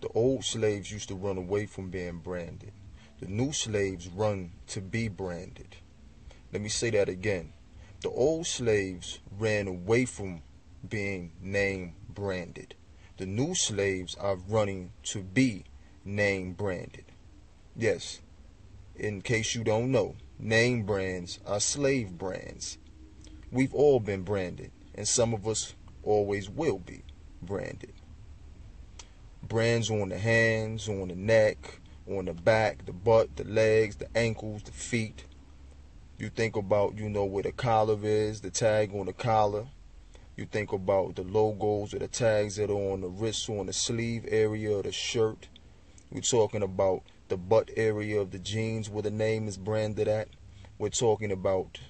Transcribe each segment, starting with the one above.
The old slaves used to run away from being branded. The new slaves run to be branded. Let me say that again. The old slaves ran away from being name branded. The new slaves are running to be name branded. Yes, in case you don't know, name brands are slave brands. We've all been branded, and some of us always will be branded. Brands on the hands, on the neck, on the back, the butt, the legs, the ankles, the feet. You think about, where the collar is, the tag on the collar. You think about the logos or the tags that are on the wrists or on the sleeve area of the shirt. We're talking about the butt area of the jeans where the name is branded at. We're talking about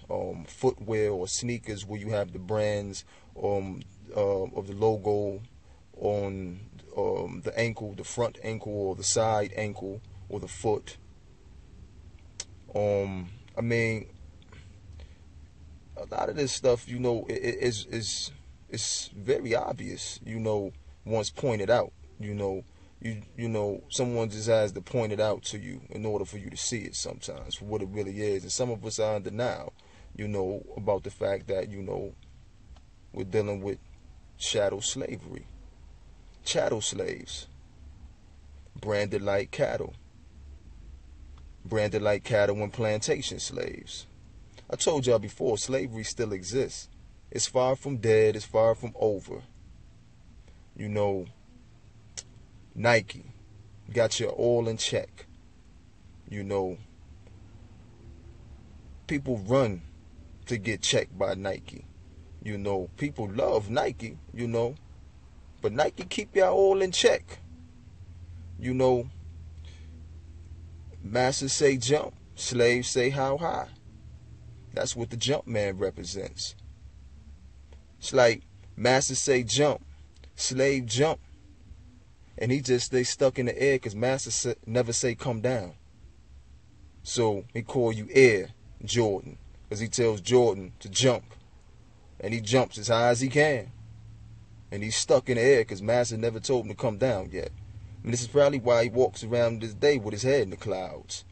footwear or sneakers where you have the brands of the logo on the ankle, the front ankle or the side ankle or the foot. I mean, a lot of this stuff, is very obvious, once pointed out. Someone just has to point it out to you in order for you to see it sometimes for what it really is. And some of us are in denial, about the fact that, we're dealing with shadow slavery. Chattel slaves, branded like cattle. Branded like cattle and plantation slaves. I told y'all before, slavery still exists. It's far from dead. It's far from over. Nike got your all in check. People run to get checked by Nike. People love Nike, but Nike keep y'all all in check. Masters say jump, slaves say how high. That's what the jump man represents. It's like masters say jump, slave jump, and he just stay stuck in the air because master never say come down. So he call you Air Jordan because he tells Jordan to jump, and he jumps as high as he can. And he's stuck in the air because master never told him to come down yet. And this is probably why he walks around this day with his head in the clouds.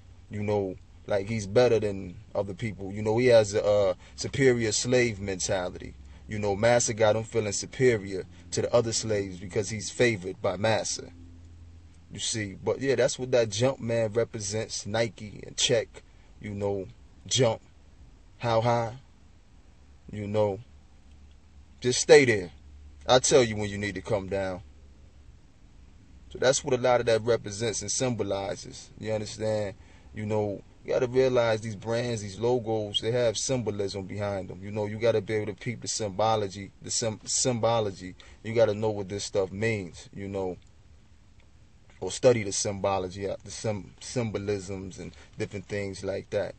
Like he's better than other people. He has a superior slave mentality. Master got him feeling superior to the other slaves because he's favored by Master. You see, but yeah, that's what that jump man represents. Nike and check, jump. How high? Just stay there. I'll tell you when you need to come down. So that's what a lot of that represents and symbolizes. You understand? You got to realize these brands, these logos, they have symbolism behind them. You got to be able to peep the symbology, symbology. You got to know what this stuff means, or study the symbology, the symbolisms and different things like that,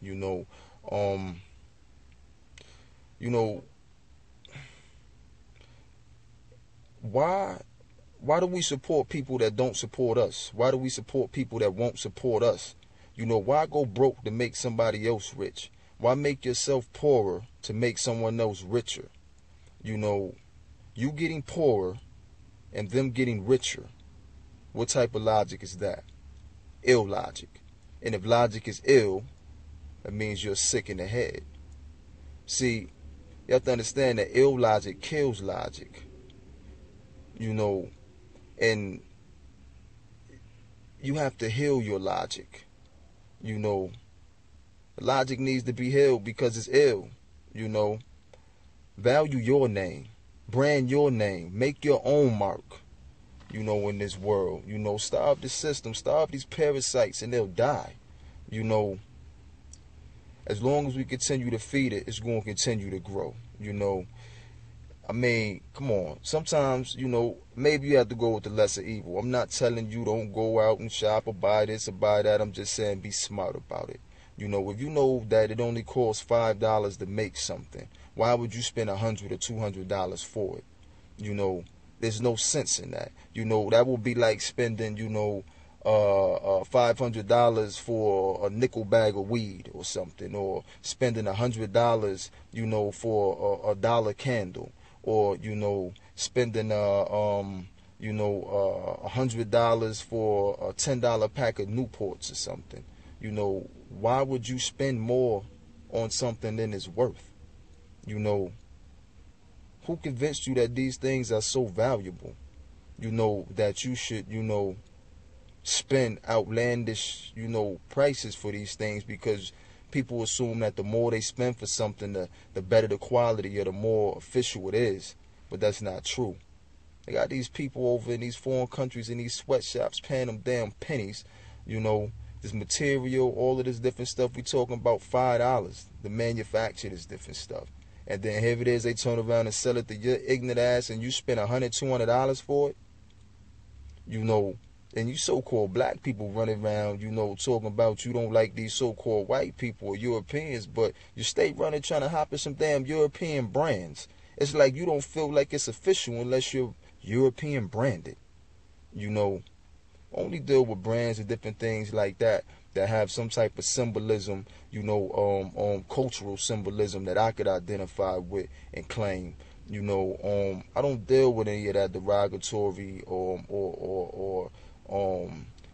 Why do we support people that don't support us? Why do we support people that won't support us? Why go broke to make somebody else rich? Why make yourself poorer to make someone else richer? You getting poorer and them getting richer. What type of logic is that? Ill logic. And if logic is ill, that means you're sick in the head. See, you have to understand that ill logic kills logic. And you have to heal your logic. Logic needs to be healed because it's ill. Value your name. Brand your name. Make your own mark, in this world. Starve the system. Starve these parasites and they'll die. As long as we continue to feed it, it's going to continue to grow. I mean, come on. Sometimes, maybe you have to go with the lesser evil. I'm not telling you don't go out and shop or buy this or buy that. I'm just saying be smart about it. If you know that it only costs $5 to make something, why would you spend $100 or $200 for it? There's no sense in that. That would be like spending, $500 for a nickel bag of weed or something, or spending $100, for a dollar candle. Or, spending, $100 for a $10 pack of Newports or something. Why would you spend more on something than it's worth? Who convinced you that these things are so valuable? That you should, spend outlandish, prices for these things, because people assume that the more they spend for something, the better the quality or the more official it is. But that's not true. They got these people over in these foreign countries in these sweatshops paying them damn pennies, this material, all of this different stuff. We talking about $5 to manufacture this different stuff. And then here it is, they turn around and sell it to your ignorant ass, and you spend $100, $200 for it. And you so-called black people running around, talking about you don't like these so-called white people or Europeans, but you stay running trying to hop in some damn European brands. It's like you don't feel like it's official unless you're European branded. Only deal with brands and different things like that have some type of symbolism, cultural symbolism that I could identify with and claim. I don't deal with any of that derogatory or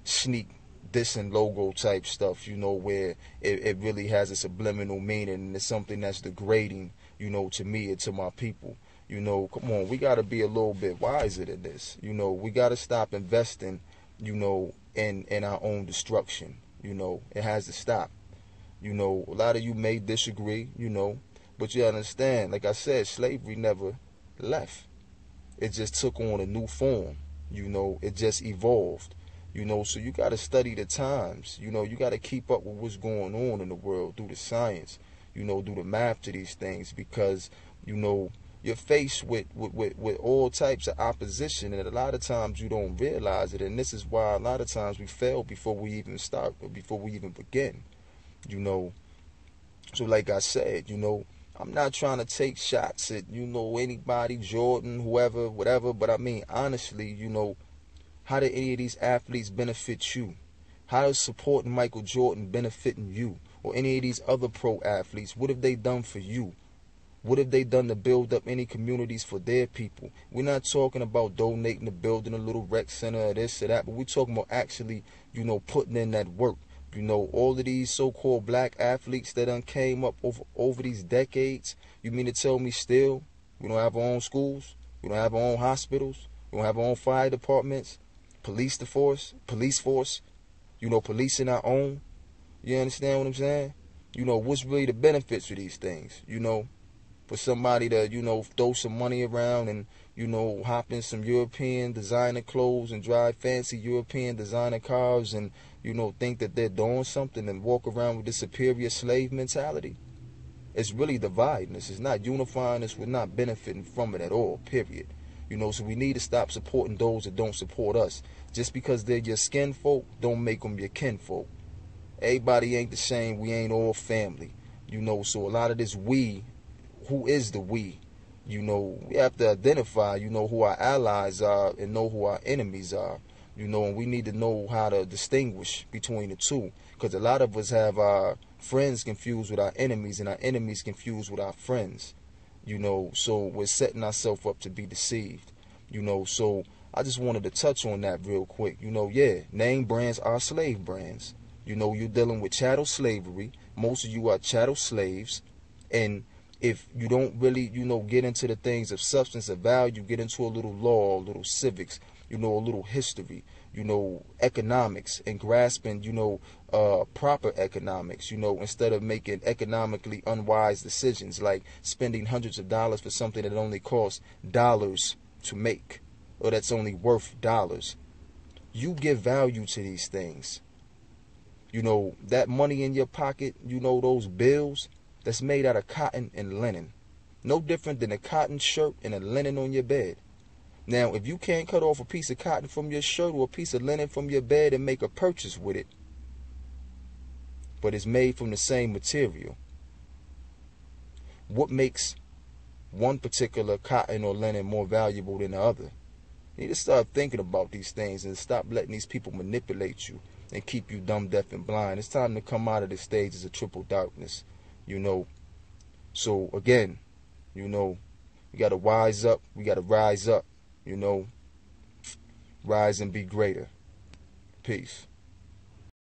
sneak dissing logo type stuff, where it really has a subliminal meaning and it's something that's degrading, to me and to my people. Come on, we got to be a little bit wiser than this. We got to stop investing, in our own destruction. It has to stop. A lot of you may disagree, but you understand, like I said, slavery never left. It just took on a new form. It just evolved. So you got to study the times. You got to keep up with what's going on in the world, do the science, do the math to these things, because, you're faced with all types of opposition, and a lot of times you don't realize it. And this is why a lot of times we fail before we even start, or before we even begin. So like I said, I'm not trying to take shots at, anybody, Jordan, whoever, whatever. But I mean, honestly, how did any of these athletes benefit you? How is supporting Michael Jordan benefiting you? Or any of these other pro athletes? What have they done for you? What have they done to build up any communities for their people? We're not talking about donating to building a little rec center or this or that, but we're talking about actually, putting in that work. All of these so-called black athletes that done came up over these decades, you mean to tell me still we don't have our own schools? We don't have our own hospitals? We don't have our own fire departments? Police force? Policing our own? You understand what I'm saying? What's really the benefits of these things? For somebody to, throw some money around and, hop in some European designer clothes and drive fancy European designer cars and, think that they're doing something and walk around with this superior slave mentality. It's really dividing us. It's not unifying us. We're not benefiting from it at all, period. So we need to stop supporting those that don't support us. Just because they're your skin folk, don't make them your kin folk. Everybody ain't the same. We ain't all family. So a lot of this we, who is the we? We have to identify, who our allies are and know who our enemies are. And we need to know how to distinguish between the two. Because a lot of us have our friends confused with our enemies and our enemies confused with our friends. So we're setting ourselves up to be deceived. So I just wanted to touch on that real quick. Name brands are slave brands. You're dealing with chattel slavery. Most of you are chattel slaves. And if you don't really, get into the things of substance of value, get into a little law, a little civics, a little history, economics, and grasping, proper economics, instead of making economically unwise decisions like spending hundreds of dollars for something that only costs dollars to make, or that's only worth dollars. You give value to these things. That money in your pocket, those bills, that's made out of cotton and linen. No different than a cotton shirt and a linen on your bed. Now, if you can't cut off a piece of cotton from your shirt or a piece of linen from your bed and make a purchase with it, but it's made from the same material, what makes one particular cotton or linen more valuable than the other? You need to start thinking about these things and stop letting these people manipulate you and keep you dumb, deaf, and blind. It's time to come out of the stages of triple darkness. So again, we got to wise up. We got to rise up, Rise and be greater. Peace.